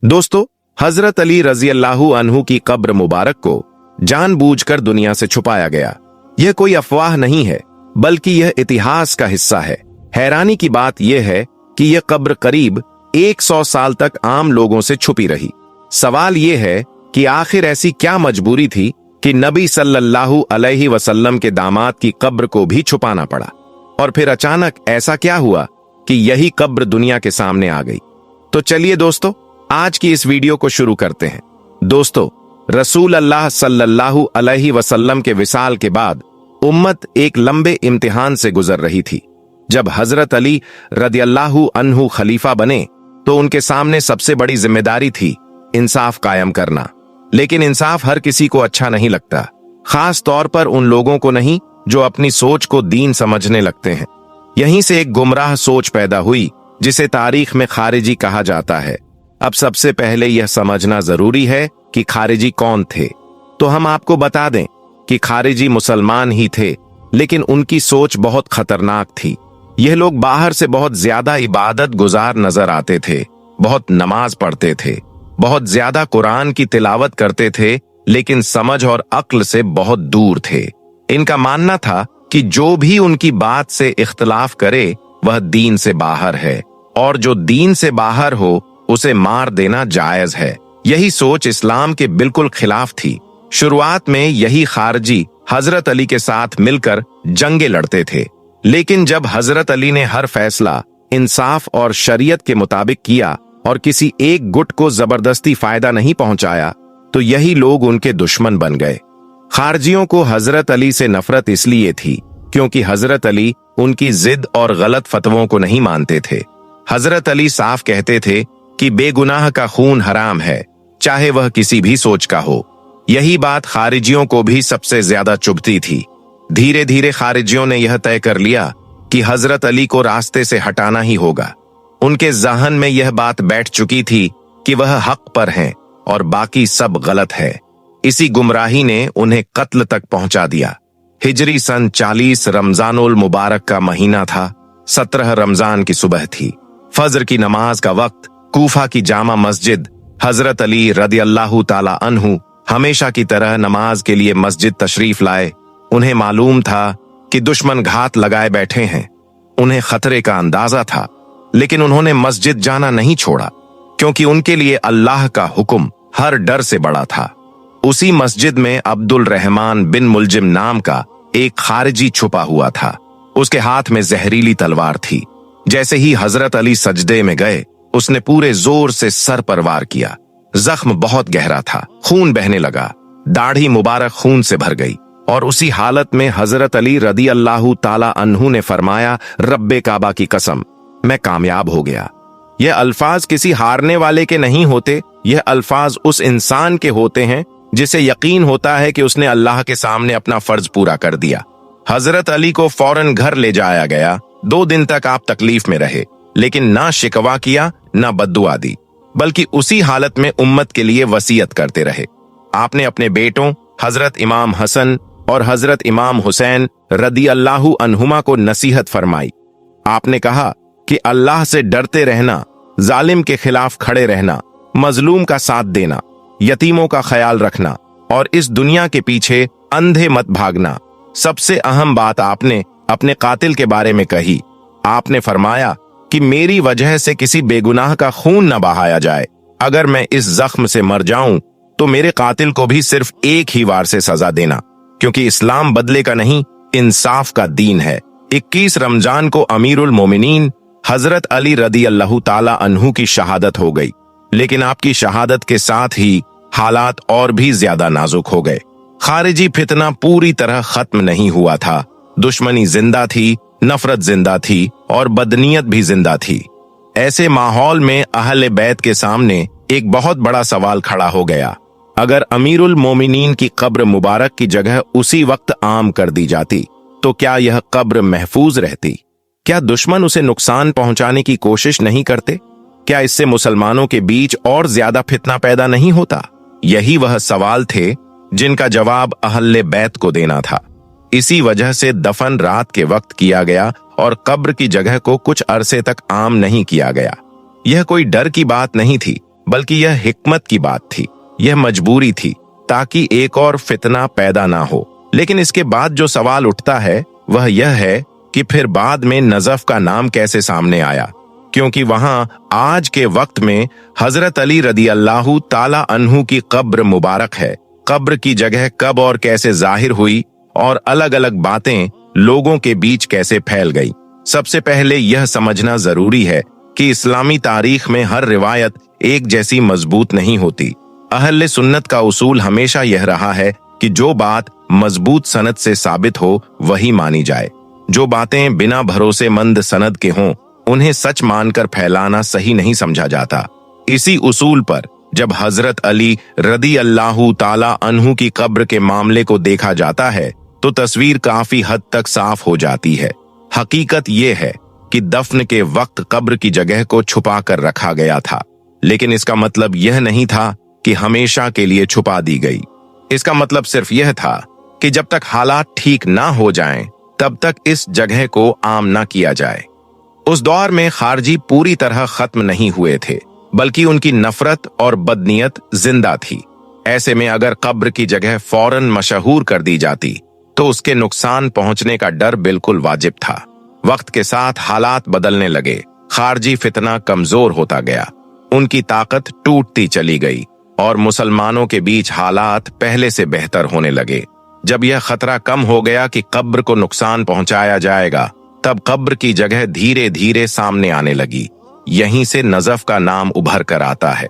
दोस्तों, हजरत अली रजी अल्लाहु अन्हु की कब्र मुबारक को जानबूझकर दुनिया से छुपाया गया। यह कोई अफवाह नहीं है, बल्कि यह इतिहास का हिस्सा है। हैरानी की बात यह है कि यह कब्र करीब 100 साल तक आम लोगों से छुपी रही। सवाल यह है कि आखिर ऐसी क्या मजबूरी थी कि नबी सल्लल्लाहु अलैहि वसल्लम के दामाद की कब्र को भी छुपाना पड़ा, और फिर अचानक ऐसा क्या हुआ कि यही कब्र दुनिया के सामने आ गई। तो चलिए दोस्तों, आज की इस वीडियो को शुरू करते हैं। दोस्तों, रसूल अल्लाह सल्लल्लाहु अलैहि वसल्लम के विसाल के बाद उम्मत एक लंबे इम्तिहान से गुजर रही थी। जब हजरत अली रदियल्लाहु अन्हु खलीफा बने तो उनके सामने सबसे बड़ी जिम्मेदारी थी इंसाफ कायम करना। लेकिन इंसाफ हर किसी को अच्छा नहीं लगता, खास तौर पर उन लोगों को नहीं जो अपनी सोच को दीन समझने लगते हैं। यहीं से एक गुमराह सोच पैदा हुई जिसे तारीख में खारिजी कहा जाता है। अब सबसे पहले यह समझना जरूरी है कि खारिजी कौन थे। तो हम आपको बता दें कि खारिजी मुसलमान ही थे, लेकिन उनकी सोच बहुत खतरनाक थी। यह लोग बाहर से बहुत ज्यादा इबादत गुजार नजर आते थे, बहुत नमाज पढ़ते थे, बहुत ज्यादा कुरान की तिलावत करते थे, लेकिन समझ और अक्ल से बहुत दूर थे। इनका मानना था कि जो भी उनकी बात से इख्तलाफ करे वह दीन से बाहर है, और जो दीन से बाहर हो उसे मार देना जायज है। यही सोच इस्लाम के बिल्कुल खिलाफ थी। शुरुआत में यही खारजी हजरत अली के साथ मिलकर जंगे लड़ते थे, लेकिन जब हजरत अली ने हर फैसला इंसाफ और शरीयत के मुताबिक किया और किसी एक गुट को जबरदस्ती फायदा नहीं पहुंचाया, तो यही लोग उनके दुश्मन बन गए। खारजियों को हजरत अली से नफरत इसलिए थी क्योंकि हजरत अली उनकी जिद और गलत फतवों को नहीं मानते थे। हजरत अली साफ कहते थे कि बेगुनाह का खून हराम है, चाहे वह किसी भी सोच का हो। यही बात खारिजियों को भी सबसे ज्यादा चुभती थी। धीरे धीरे खारिजियों ने यह तय कर लिया कि हजरत अली को रास्ते से हटाना ही होगा। उनके ज़हन में यह बात बैठ चुकी थी कि वह हक पर हैं और बाकी सब गलत है। इसी गुमराही ने उन्हें कत्ल तक पहुंचा दिया। हिजरी सन 40 रमजानुल मुबारक का महीना था। 17 रमजान की सुबह थी। फजर की नमाज का वक्त। कूफा की जामा मस्जिद। हजरत अली रदियल्लाहु ताला अन्हु हमेशा की तरह नमाज के लिए मस्जिद तशरीफ लाए। उन्हें मालूम था कि दुश्मन घात लगाए बैठे हैं। उन्हें खतरे का अंदाजा था, लेकिन उन्होंने मस्जिद जाना नहीं छोड़ा, क्योंकि उनके लिए अल्लाह का हुक्म हर डर से बड़ा था। उसी मस्जिद में अब्दुल रहमान बिन मुलजिम नाम का एक खारिजी छुपा हुआ था। उसके हाथ में जहरीली तलवार थी। जैसे ही हजरत अली सजदे में गए, उसने पूरे जोर से सर पर वार किया। जख्म बहुत गहरा था, खून बहने लगा। दाढ़ी मुबारक खून से भर गई, और उसी हालत में हजरत अली रदी अल्लाहु ताला अन्हु ने फरमाया, रब्बे काबा की कसम, मैं कामयाब हो गया। यह अल्फाज किसी हारने वाले के नहीं होते, यह अल्फाज उस इंसान के होते हैं जिसे यकीन होता है कि उसने अल्लाह के सामने अपना फर्ज पूरा कर दिया। हजरत अली को फौरन घर ले जाया गया। 2 दिन तक आप तकलीफ में रहे, लेकिन ना शिकवा किया ना बद्दुआ दी, बल्कि उसी हालत में उम्मत के लिए वसीयत करते रहे। आपने अपने बेटों हजरत इमाम हसन और हजरत इमाम हुसैन रदी अल्लाहु अन्हुमा को नसीहत फरमाई। आपने कहा कि अल्लाह से डरते रहना, जालिम के खिलाफ खड़े रहना, मजलूम का साथ देना, यतीमों का ख्याल रखना, और इस दुनिया के पीछे अंधे मत भागना। सबसे अहम बात आपने अपने कातिल के बारे में कही। आपने फरमाया कि मेरी वजह से किसी बेगुनाह का खून न बहाया जाए। अगर मैं इस जख्म से मर जाऊं तो मेरे कातिल को भी सिर्फ एक ही वार से सजा देना, क्योंकि इस्लाम बदले का नहीं, इंसाफ का दीन है। 21 रमजान को अमीरुल मोमिनीन हजरत अली रदी अल्लाहु ताला अन्हु की शहादत हो गई। लेकिन आपकी शहादत के साथ ही हालात और भी ज्यादा नाजुक हो गए। खारिजी फितना पूरी तरह खत्म नहीं हुआ था। दुश्मनी जिंदा थी, नफरत जिंदा थी, और बदनीयत भी जिंदा थी। ऐसे माहौल में अहले बैत के सामने एक बहुत बड़ा सवाल खड़ा हो गया। अगर अमीरुल मोमिनीन की कब्र मुबारक की जगह उसी वक्त आम कर दी जाती, तो क्या यह कब्र महफूज रहती? क्या दुश्मन उसे नुकसान पहुंचाने की कोशिश नहीं करते? क्या इससे मुसलमानों के बीच और ज्यादा फितना पैदा नहीं होता? यही वह सवाल थे जिनका जवाब अहले बैत को देना था। इसी वजह से दफन रात के वक्त किया गया और कब्र की जगह को कुछ अरसे तक आम नहीं किया गया। यह कोई डर की बात नहीं थी, बल्कि यह हिकमत की बात थी, यह मजबूरी थी, ताकि एक और फितना पैदा ना हो। लेकिन इसके बाद जो सवाल उठता है वह यह है कि फिर बाद में नजफ का नाम कैसे सामने आया, क्योंकि वहां आज के वक्त में हजरत अली रदी अल्लाहु ताला अन्हु की कब्र मुबारक है। कब्र की जगह कब और कैसे जाहिर हुई और अलग अलग बातें लोगों के बीच कैसे फैल गई। सबसे पहले यह समझना जरूरी है कि इस्लामी तारीख में हर रिवायत एक जैसी मजबूत नहीं होती। अहले सुन्नत का उसूल हमेशा यह रहा है कि जो बात मजबूत सनद से साबित हो वही मानी जाए। जो बातें बिना भरोसेमंद सनद के हों उन्हें सच मानकर फैलाना सही नहीं समझा जाता। इसी उसूल पर जब हजरत अली रदी अल्लाहु ताला अन्हु की कब्र के मामले को देखा जाता है तो तस्वीर काफी हद तक साफ हो जाती है। हकीकत यह है कि दफन के वक्त कब्र की जगह को छुपा कर रखा गया था, लेकिन इसका मतलब यह नहीं था कि हमेशा के लिए छुपा दी गई। इसका मतलब सिर्फ यह था कि जब तक हालात ठीक ना हो जाएं, तब तक इस जगह को आम ना किया जाए। उस दौर में खारजी पूरी तरह खत्म नहीं हुए थे, बल्कि उनकी नफरत और बदनीयत जिंदा थी। ऐसे में अगर कब्र की जगह फौरन मशहूर कर दी जाती तो उसके नुकसान पहुंचने का डर बिल्कुल वाजिब था। वक्त के साथ हालात बदलने लगे, खारजी फितना कमजोर होता गया, उनकी ताकत टूटती चली गई और मुसलमानों के बीच हालात पहले से बेहतर होने लगे। जब यह खतरा कम हो गया कि कब्र को नुकसान पहुंचाया जाएगा, तब कब्र की जगह धीरे धीरे सामने आने लगी। यहीं से नजफ का नाम उभर कर आता है।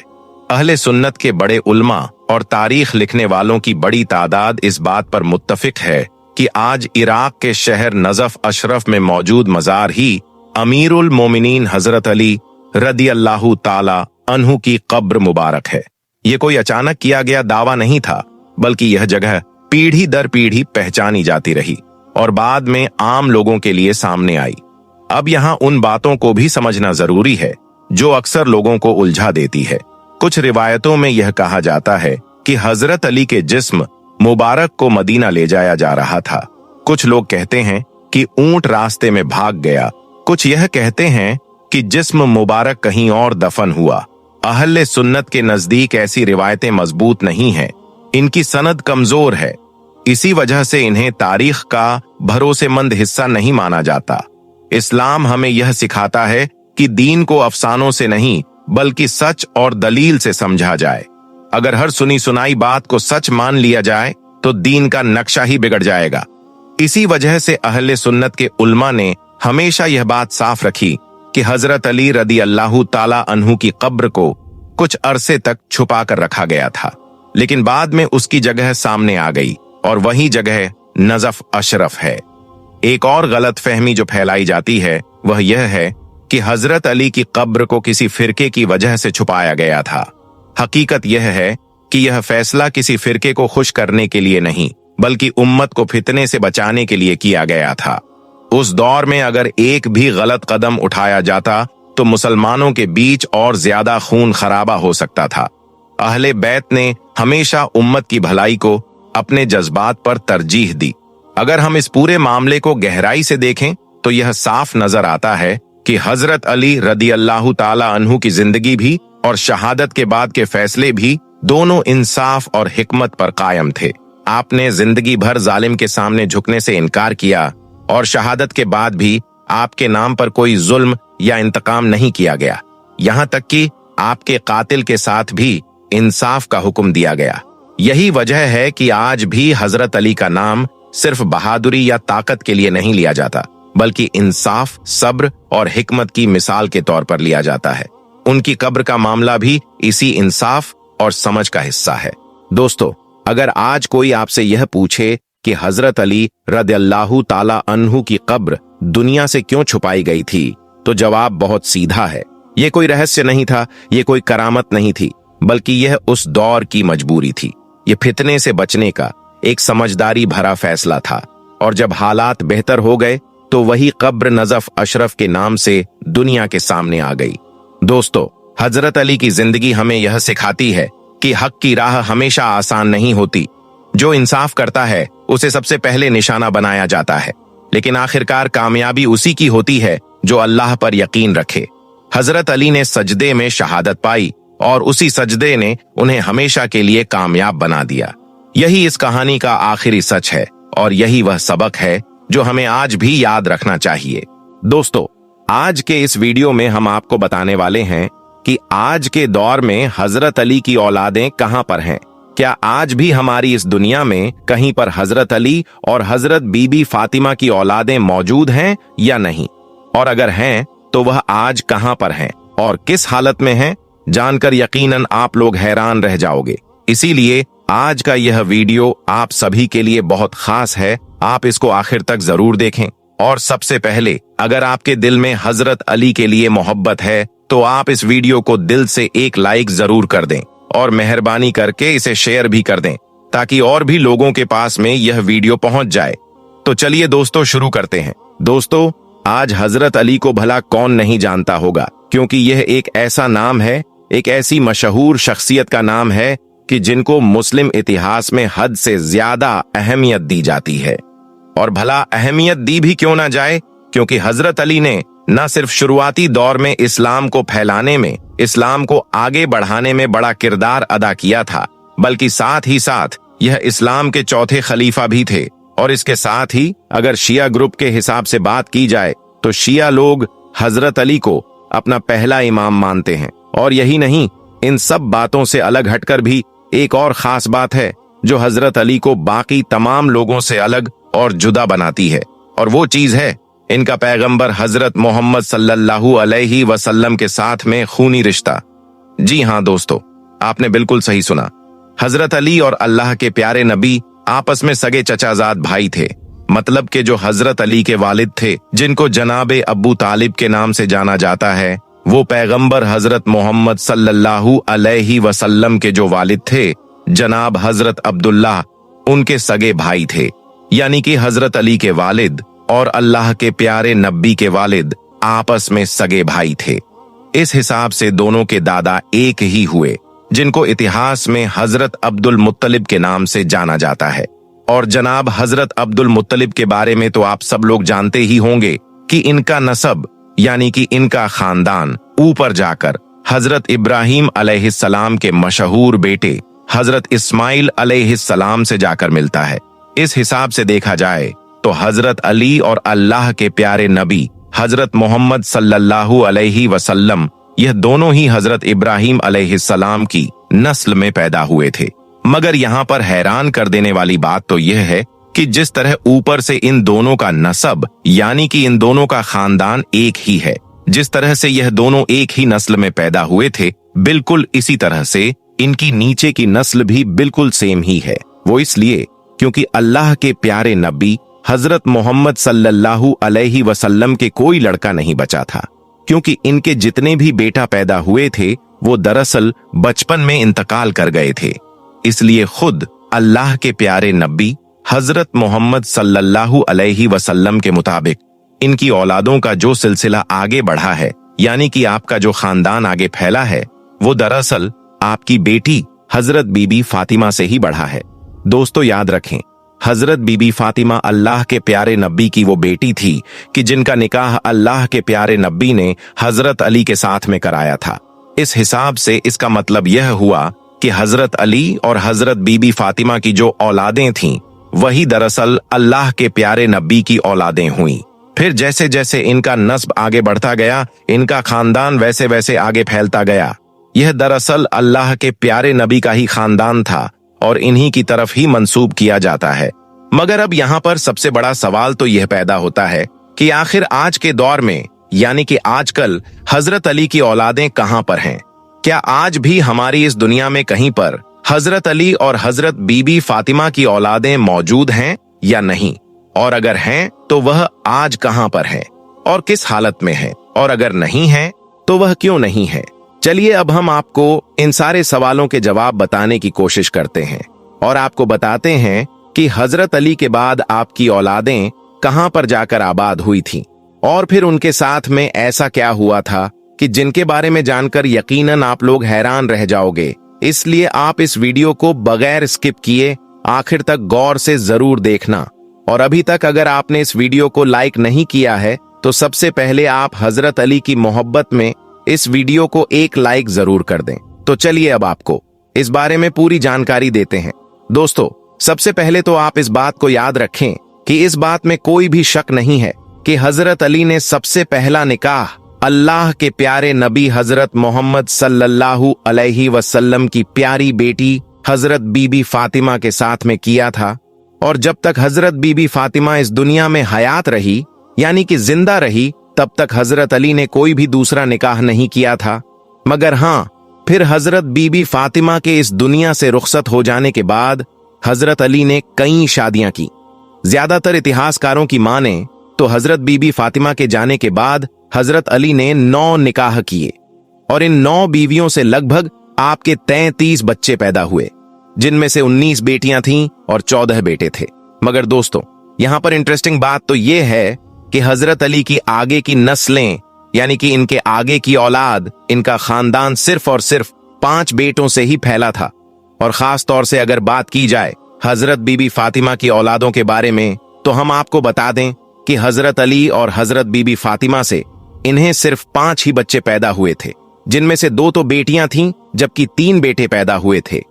अहले सुन्नत के बड़े उल्मा और तारीख लिखने वालों की बड़ी तादाद इस बात पर मुत्तफिक है कि आज इराक के शहर नजफ अशरफ में मौजूद मजार ही अमीरुल मोमिनीन हजरत अली रदी अल्लाहु ताला अन्हु की कब्र मुबारक है। यह कोई अचानक किया गया दावा नहीं था, बल्कि यह जगह पीढ़ी दर पीढ़ी पहचानी जाती रही और बाद में आम लोगों के लिए सामने आई। अब यहाँ उन बातों को भी समझना जरूरी है जो अक्सर लोगों को उलझा देती है। कुछ रिवायतों में यह कहा जाता है कि हजरत अली के जिस्म मुबारक को मदीना ले जाया जा रहा था। कुछ लोग कहते हैं कि ऊंट रास्ते में भाग गया, कुछ यह कहते हैं कि जिस्म मुबारक कहीं और दफन हुआ। अहले सुन्नत के नजदीक ऐसी रिवायतें मजबूत नहीं हैं, इनकी सनद कमजोर है। इसी वजह से इन्हें तारीख का भरोसेमंद हिस्सा नहीं माना जाता। इस्लाम हमें यह सिखाता है कि दीन को अफसानों से नहीं बल्कि सच और दलील से समझा जाए। अगर हर सुनी सुनाई बात को सच मान लिया जाए तो दीन का नक्शा ही बिगड़ जाएगा। इसी वजह से अहले सुन्नत के उल्मा ने हमेशा यह बात साफ रखी कि हजरत अली रदी अल्लाहु ताला अन्हु की कब्र को कुछ अरसे तक छुपा कर रखा गया था, लेकिन बाद में उसकी जगह सामने आ गई और वही जगह नजफ अशरफ है। एक और गलत फहमी जो फैलाई जाती है वह यह है कि हजरत अली की कब्र को किसी फिरके की वजह से छुपाया गया था। हकीकत यह है कि यह फैसला किसी फिरके को खुश करने के लिए नहीं, बल्कि उम्मत को फितने से बचाने के लिए किया गया था। उस दौर में अगर एक भी गलत कदम उठाया जाता तो मुसलमानों के बीच और ज्यादा खून खराबा हो सकता था। अहले बैत ने हमेशा उम्मत की भलाई को अपने जज्बात पर तरजीह दी। अगर हम इस पूरे मामले को गहराई से देखें तो यह साफ नजर आता है कि हजरत अली रदी अल्लाहु ताला अन्हु की जिंदगी भी और शहादत के बाद के फैसले भी दोनों इंसाफ और हिकमत पर कायम थे। आपने जिंदगी भर जालिम के सामने झुकने से इनकार किया और शहादत के बाद भी आपके नाम पर कोई जुल्म या इंतकाम नहीं किया गया। यहाँ तक कि आपके कातिल के साथ भी इंसाफ का हुक्म दिया गया। यही वजह है कि आज भी हजरत अली का नाम सिर्फ बहादुरी या ताकत के लिए नहीं लिया जाता, बल्कि इंसाफ, सब्र और हिकमत की मिसाल के तौर पर लिया जाता है। उनकी कब्र का मामला भी इसी इंसाफ और समझ का हिस्सा है। दोस्तों, अगर आज कोई आपसे यह पूछे कि हजरत अली रदियल्लाहु ताला अन्हु की कब्र दुनिया से क्यों छुपाई गई थी, तो जवाब बहुत सीधा है। यह कोई रहस्य नहीं था, यह कोई करामत नहीं थी, बल्कि यह उस दौर की मजबूरी थी। यह फितने से बचने का एक समझदारी भरा फैसला था। और जब हालात बेहतर हो गए तो वही कब्र नजफ अशरफ के नाम से दुनिया के सामने आ गई। दोस्तों, हजरत अली की जिंदगी हमें यह सिखाती है कि हक की राह हमेशा आसान नहीं होती। जो इंसाफ करता है उसे सबसे पहले निशाना बनाया जाता है, लेकिन आखिरकार कामयाबी उसी की होती है जो अल्लाह पर यकीन रखे। हजरत अली ने सजदे में शहादत पाई और उसी सजदे ने उन्हें हमेशा के लिए कामयाब बना दिया। यही इस कहानी का आखिरी सच है और यही वह सबक है जो हमें आज भी याद रखना चाहिए। दोस्तों, आज के इस वीडियो में हम आपको बताने वाले हैं कि आज के दौर में हजरत अली की औलादें कहां पर हैं। क्या आज भी हमारी इस दुनिया में कहीं पर हजरत अली और हजरत बीबी फातिमा की औलादें मौजूद हैं या नहीं, और अगर हैं तो वह आज कहां पर हैं और किस हालत में हैं, जानकर यकीनन आप लोग हैरान रह जाओगे। इसीलिए आज का यह वीडियो आप सभी के लिए बहुत खास है, आप इसको आखिर तक जरूर देखें। और सबसे पहले, अगर आपके दिल में हजरत अली के लिए मोहब्बत है तो आप इस वीडियो को दिल से एक लाइक जरूर कर दें और मेहरबानी करके इसे शेयर भी कर दें ताकि और भी लोगों के पास में यह वीडियो पहुंच जाए। तो चलिए दोस्तों, शुरू करते हैं। दोस्तों, आज हजरत अली को भला कौन नहीं जानता होगा, क्योंकि यह एक ऐसा नाम है, एक ऐसी मशहूर शख्सियत का नाम है कि जिनको मुस्लिम इतिहास में हद से ज्यादा अहमियत दी जाती है। और भला अहमियत दी भी क्यों ना जाए, क्योंकि हजरत अली ने न सिर्फ शुरुआती दौर में इस्लाम को फैलाने में, इस्लाम को आगे बढ़ाने में बड़ा किरदार अदा किया था, बल्कि साथ ही साथ यह इस्लाम के चौथे खलीफा भी थे। और इसके साथ ही अगर शिया ग्रुप के हिसाब से बात की जाए तो शिया लोग हजरत अली को अपना पहला इमाम मानते हैं। और यही नहीं, इन सब बातों से अलग हटकर भी एक और खास बात है जो हजरत अली को बाकी तमाम लोगों से अलग और जुदा बनाती है, और वो चीज है इनका पैगंबर हजरत मोहम्मद सल्लल्लाहु अलैहि वसल्लम के साथ में खूनी रिश्ता। जी हाँ दोस्तों, आपने बिल्कुल सही सुना। हजरत अली और अल्लाह के प्यारे नबी आपस में सगे चचाजाद भाई थे। मतलब कि जो हजरत अली के वालिद थे, जिनको जनाबे अब्बू तालिब के नाम से जाना जाता है, वो पैगंबर हजरत मोहम्मद सल्लल्लाहु अलैहि वसल्लम के जो वालिद थे, जनाब हजरत अब्दुल्लाह, उनके सगे भाई थे। यानी कि हजरत अली के वालिद और अल्लाह के प्यारे नबी के वालिद आपस में सगे भाई थे। इस हिसाब से दोनों के दादा एक ही हुए, जिनको इतिहास में हजरत अब्दुल मुत्तलिब के नाम से जाना जाता है। और जनाब हजरत अब्दुल मुत्तलिब के बारे में तो आप सब लोग जानते ही होंगे कि इनका नसब यानी कि इनका खानदान ऊपर जाकर हजरत इब्राहिम अलैहिस्सलाम के मशहूर बेटे हजरत इस्माइल अलैहिस्सलाम से जाकर मिलता है। इस हिसाब से देखा जाए तो हजरत अली और अल्लाह के प्यारे नबी हजरत मोहम्मद सल्लल्लाहु अलैहि वसल्लम, यह दोनों ही हजरत इब्राहिम अलैहिस्सलाम की नस्ल में पैदा हुए थे। मगर यहाँ पर हैरान कर देने वाली बात तो यह है कि जिस तरह ऊपर से इन दोनों का नसब यानी कि इन दोनों का खानदान एक ही है, जिस तरह से यह दोनों एक ही नस्ल में पैदा हुए थे, बिल्कुल इसी तरह से इनकी नीचे की नस्ल भी बिल्कुल सेम ही है। वो इसलिए क्योंकि अल्लाह के प्यारे नबी हजरत मोहम्मद सल्लल्लाहु अलैहि वसल्लम के कोई लड़का नहीं बचा था, क्योंकि इनके जितने भी बेटा पैदा हुए थे वो दरअसल बचपन में इंतकाल कर गए थे। इसलिए खुद अल्लाह के प्यारे नबी हजरत मोहम्मद सल्लल्लाहु अलैहि वसल्लम के मुताबिक इनकी औलादों का जो सिलसिला आगे बढ़ा है, यानी कि आपका जो खानदान आगे फैला है, वो दरअसल आपकी बेटी हजरत बीबी फातिमा से ही बढ़ा है। दोस्तों याद रखें, हजरत बीबी फातिमा अल्लाह के प्यारे नबी की वो बेटी थी कि जिनका निकाह अल्लाह के प्यारे नबी ने हजरत अली के साथ में कराया था। इस हिसाब से इसका मतलब यह हुआ कि हजरत अली और हजरत बीबी फातिमा की जो औलादें थीं, वही दरअसल अल्लाह के प्यारे नबी की औलादें हुईं। फिर जैसे जैसे इनका नस्ब आगे बढ़ता गया, इनका खानदान वैसे वैसे आगे फैलता गया। यह दरअसल अल्लाह के प्यारे नबी का ही खानदान था और इन्हीं की तरफ ही मंसूब किया जाता है। मगर अब यहाँ पर सबसे बड़ा सवाल तो यह पैदा होता है कि आखिर आज के दौर में यानी कि आजकल हजरत अली की औलादें कहां पर हैं? क्या आज भी हमारी इस दुनिया में कहीं पर हजरत अली और हजरत बीबी फातिमा की औलादें मौजूद हैं या नहीं? और अगर हैं तो वह आज कहां पर हैं और किस हालत में हैं? और अगर नहीं हैं तो वह क्यों नहीं है? चलिए अब हम आपको इन सारे सवालों के जवाब बताने की कोशिश करते हैं और आपको बताते हैं कि हजरत अली के बाद आपकी औलादें कहां पर जाकर आबाद हुई थीं और फिर उनके साथ में ऐसा क्या हुआ था कि जिनके बारे में जानकर यकीनन आप लोग हैरान रह जाओगे। इसलिए आप इस वीडियो को बगैर स्किप किए आखिर तक गौर से जरूर देखना। और अभी तक अगर आपने इस वीडियो को लाइक नहीं किया है तो सबसे पहले आप हजरत अली की मोहब्बत में इस वीडियो को एक लाइक जरूर कर दें। तो चलिए अब आपको इस बारे में पूरी जानकारी देते हैं। दोस्तों, सबसे पहले तो आप इस बात को याद रखें कि इस बात में कोई भी शक नहीं है कि हजरत अली ने सबसे पहला निकाह अल्लाह के प्यारे नबी हजरत मोहम्मद सल्लल्लाहु अलैहि वसल्लम की प्यारी बेटी हजरत बीबी फातिमा के साथ में किया था। और जब तक हजरत बीबी फातिमा इस दुनिया में हयात रही, यानी कि जिंदा रही, तब तक हजरत अली ने कोई भी दूसरा निकाह नहीं किया था। मगर हाँ, फिर हजरत बीबी फातिमा के इस दुनिया से रुखसत हो जाने के बाद हजरत अली ने कई शादियां की। ज्यादातर इतिहासकारों की माने तो हजरत बीबी फातिमा के जाने के बाद हजरत अली ने 9 निकाह किए और इन 9 बीवियों से लगभग आपके 33 बच्चे पैदा हुए, जिनमें से 19 बेटियां थीं और 14 बेटे थे। मगर दोस्तों, यहां पर इंटरेस्टिंग बात तो यह है कि हजरत अली की आगे की नस्लें, यानी कि इनके आगे की औलाद, इनका खानदान सिर्फ और सिर्फ 5 बेटों से ही फैला था। और खास तौर से अगर बात की जाए हजरत बीबी फातिमा की औलादों के बारे में, तो हम आपको बता दें कि हजरत अली और हजरत बीबी फातिमा से इन्हें सिर्फ 5 ही बच्चे पैदा हुए थे, जिनमें से 2 तो बेटियां थीं, जबकि 3 बेटे पैदा हुए थे।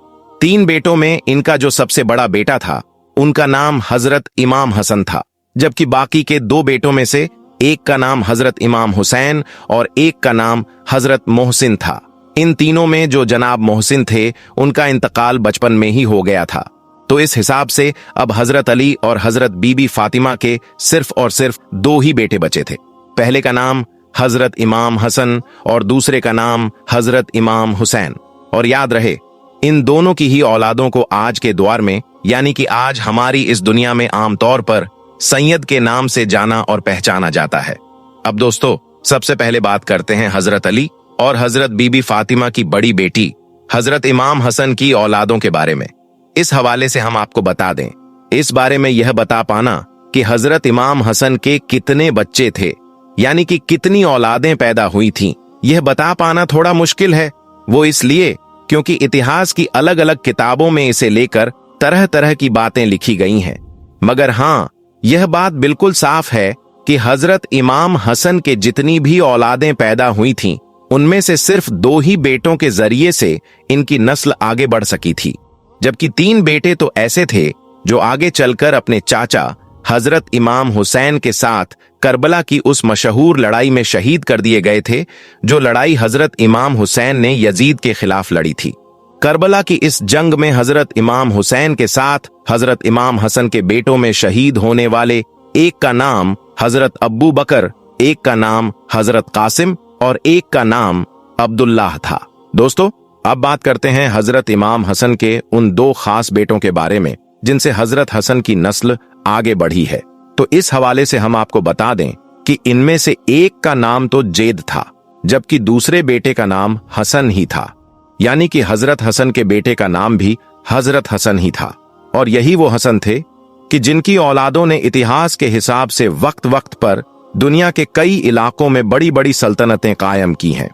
3 बेटों में इनका जो सबसे बड़ा बेटा था, उनका नाम हजरत इमाम हसन था, जबकि बाकी के 2 बेटों में से एक का नाम हजरत इमाम हुसैन और एक का नाम हजरत मोहसिन था। इन तीनों में जो जनाब मोहसिन थे, उनका इंतकाल बचपन में ही हो गया था। तो इस हिसाब से अब हजरत अली और हजरत बीबी फातिमा के सिर्फ और सिर्फ 2 ही बेटे बचे थे। पहले का नाम हजरत इमाम हसन और दूसरे का नाम हजरत इमाम हुसैन। और याद रहे, इन दोनों की ही औलादों को आज के दौर में, यानी कि आज हमारी इस दुनिया में आमतौर पर सैयद के नाम से जाना और पहचाना जाता है। अब दोस्तों, सबसे पहले बात करते हैं हजरत अली और हजरत बीबी फातिमा की बड़ी बेटी हजरत इमाम हसन की औलादों के बारे में। इस हवाले से हम आपको बता दें, इस बारे में यह बता पाना कि हजरत इमाम हसन के कितने बच्चे थे, यानी कि कितनी औलादें पैदा हुई थीं, यह बता पाना थोड़ा मुश्किल है। वो इसलिए क्योंकि इतिहास की अलग अलग किताबों में इसे लेकर तरह तरह की बातें लिखी गई हैं। मगर हाँ, यह बात बिल्कुल साफ है कि हजरत इमाम हसन के जितनी भी औलादें पैदा हुई थीं, उनमें से सिर्फ 2 ही बेटों के जरिए से इनकी नस्ल आगे बढ़ सकी थी, जबकि 3 बेटे तो ऐसे थे जो आगे चलकर अपने चाचा हजरत इमाम हुसैन के साथ करबला की उस मशहूर लड़ाई में शहीद कर दिए गए थे, जो लड़ाई हजरत इमाम हुसैन ने यजीद के खिलाफ लड़ी थी। करबला की इस जंग में हजरत इमाम हुसैन के साथ हजरत इमाम हसन के बेटों में शहीद होने वाले एक का नाम हजरत अब्बू बकर, एक का नाम हजरत कासिम और एक का नाम अब्दुल्लाह था। दोस्तों, अब बात करते हैं हजरत इमाम हसन के उन 2 खास बेटों के बारे में, जिनसे हजरत हसन की नस्ल आगे बढ़ी है। तो इस हवाले से हम आपको बता दें कि इनमें से एक का नाम तो जेद था, जबकि दूसरे बेटे का नाम हसन ही था, यानी कि हजरत हसन के बेटे का नाम भी हजरत हसन ही था। और यही वो हसन थे कि जिनकी औलादों ने इतिहास के हिसाब से वक्त वक्त पर दुनिया के कई इलाकों में बड़ी बड़ी सल्तनतें कायम की हैं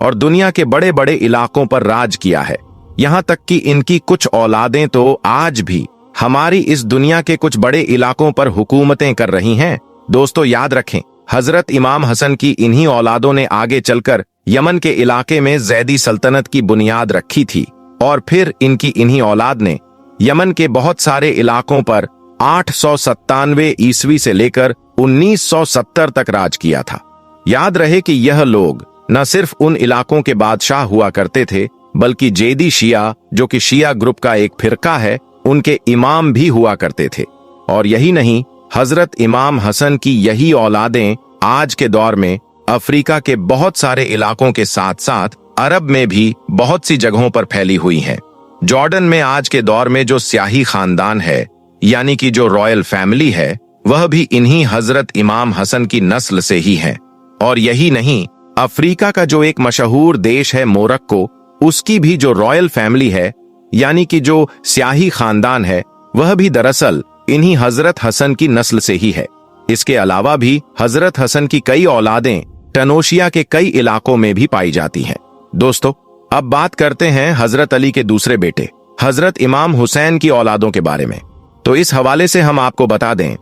और दुनिया के बड़े बड़े इलाकों पर राज किया है। यहां तक कि इनकी कुछ औलादें तो आज भी हमारी इस दुनिया के कुछ बड़े इलाकों पर हुकूमतें कर रही हैं। दोस्तों, याद रखें, हजरत इमाम हसन की इन्हीं औलादों ने आगे चलकर यमन के इलाके में जैदी सल्तनत की बुनियाद रखी थी और फिर इनकी इन्हीं औलाद ने यमन के बहुत सारे इलाकों पर 897 ईस्वी से लेकर 1970 तक राज किया था। याद रहे कि यह लोग न सिर्फ उन इलाकों के बादशाह हुआ करते थे, बल्कि जेदी शिया, जो कि शिया ग्रुप का एक फिरका है, उनके इमाम भी हुआ करते थे। और यही नहीं, हजरत इमाम हसन की यही औलादें आज के दौर में अफ्रीका के बहुत सारे इलाकों के साथ साथ अरब में भी बहुत सी जगहों पर फैली हुई हैं। जॉर्डन में आज के दौर में जो स्याही खानदान है, यानी कि जो रॉयल फैमिली है, वह भी इन्हीं हजरत इमाम हसन की नस्ल से ही है। और यही नहीं, अफ्रीका का जो एक मशहूर देश है मोरक्को, उसकी भी जो रॉयल फैमिली है, यानी कि जो स्याही खानदान है, वह भी दरअसल इन्हीं हजरत हसन की नस्ल से ही है। इसके अलावा भी हजरत हसन की कई औलादें टनोशिया के कई इलाकों में भी पाई जाती हैं। दोस्तों, अब बात करते हैं हजरत अली के दूसरे बेटे हजरत इमाम हुसैन की औलादों के बारे में। तो इस हवाले से हम आपको बता दें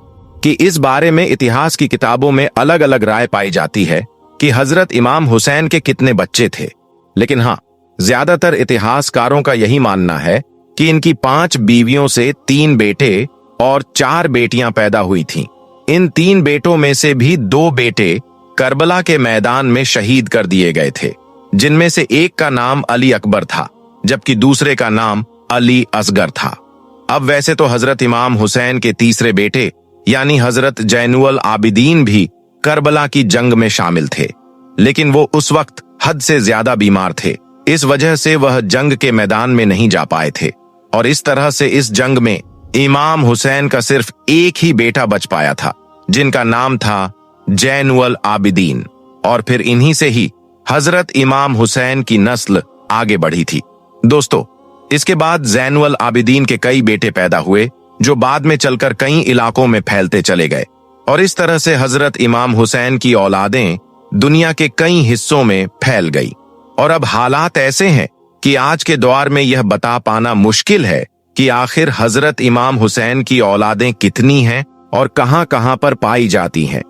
कि इस बारे में इतिहास की किताबों में अलग अलग राय पाई जाती है कि हजरत इमाम हुसैन के कितने बच्चे थे। लेकिन हाँ, ज्यादातर इतिहासकारों का यही मानना है कि इनकी 5 बीवियों से 3 बेटे और 4 बेटियां पैदा हुई थीं। इन 3 बेटों में से भी 2 बेटे करबला के मैदान में शहीद कर दिए गए थे, जिनमें से एक का नाम अली अकबर था, जबकि दूसरे का नाम अली असगर था। अब वैसे तो हजरत इमाम हुसैन के तीसरे बेटे यानी हजरत जैनुल आबिदीन भी करबला की जंग में शामिल थे, लेकिन वो उस वक्त हद से ज्यादा बीमार थे। इस वजह से वह जंग के मैदान में नहीं जा पाए थे और इस तरह से इस जंग में इमाम हुसैन का सिर्फ एक ही बेटा बच पाया था, जिनका नाम था जैनुल आबिदीन, और फिर इन्हीं से ही हजरत इमाम हुसैन की नस्ल आगे बढ़ी थी। दोस्तों, इसके बाद जैनुल आबिदीन के कई बेटे पैदा हुए, जो बाद में चलकर कई इलाकों में फैलते चले गए, और इस तरह से हजरत इमाम हुसैन की औलादें दुनिया के कई हिस्सों में फैल गई। और अब हालात ऐसे हैं कि आज के दौर में यह बता पाना मुश्किल है कि आखिर हजरत इमाम हुसैन की औलादें कितनी हैं और कहां-कहां पर पाई जाती हैं।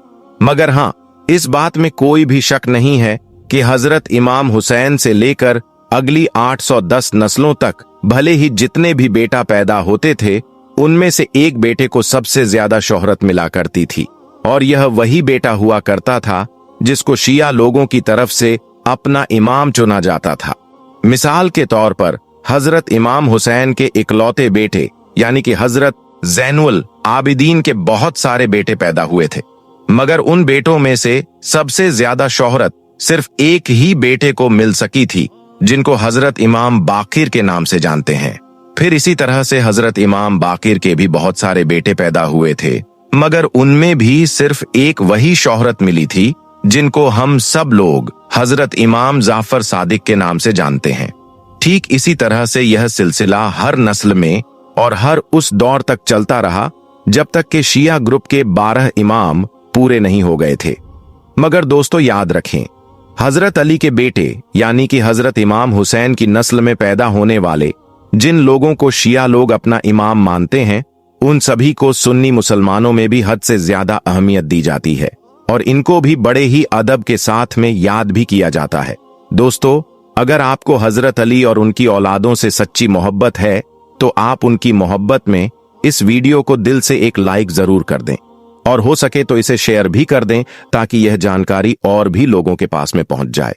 मगर हाँ, इस बात में कोई भी शक नहीं है कि हजरत इमाम हुसैन से लेकर अगली 810 नस्लों तक भले ही जितने भी बेटा पैदा होते थे, उनमें से एक बेटे को सबसे ज्यादा शोहरत मिला करती थी, और यह वही बेटा हुआ करता था जिसको शिया लोगों की तरफ से अपना इमाम चुना जाता था। मिसाल के तौर पर हजरत इमाम हुसैन के इकलौते बेटे यानी कि हजरत जैनुल आबिदीन के बहुत सारे बेटे पैदा हुए थे, मगर उन बेटों में से सबसे ज्यादा शोहरत सिर्फ एक ही बेटे को मिल सकी थी, जिनको हजरत इमाम बाकिर के नाम से जानते हैं। फिर इसी तरह से हजरत इमाम बाकिर के भी बहुत सारे बेटे पैदा हुए थे, मगर उनमें भी सिर्फ एक वही शोहरत मिली थी, जिनको हम सब लोग हजरत इमाम जाफर सादिक के नाम से जानते हैं। ठीक इसी तरह से यह सिलसिला हर नस्ल में और हर उस दौर तक चलता रहा जब तक कि शिया ग्रुप के 12 इमाम पूरे नहीं हो गए थे। मगर दोस्तों, याद रखें, हजरत अली के बेटे यानी कि हजरत इमाम हुसैन की नस्ल में पैदा होने वाले जिन लोगों को शिया लोग अपना इमाम मानते हैं, उन सभी को सुन्नी मुसलमानों में भी हद से ज्यादा अहमियत दी जाती है और इनको भी बड़े ही अदब के साथ में याद भी किया जाता है। दोस्तों, अगर आपको हजरत अली और उनकी औलादों से सच्ची मोहब्बत है, तो आप उनकी मोहब्बत में इस वीडियो को दिल से एक लाइक जरूर कर दें, और हो सके तो इसे शेयर भी कर दें ताकि यह जानकारी और भी लोगों के पास में पहुंच जाए।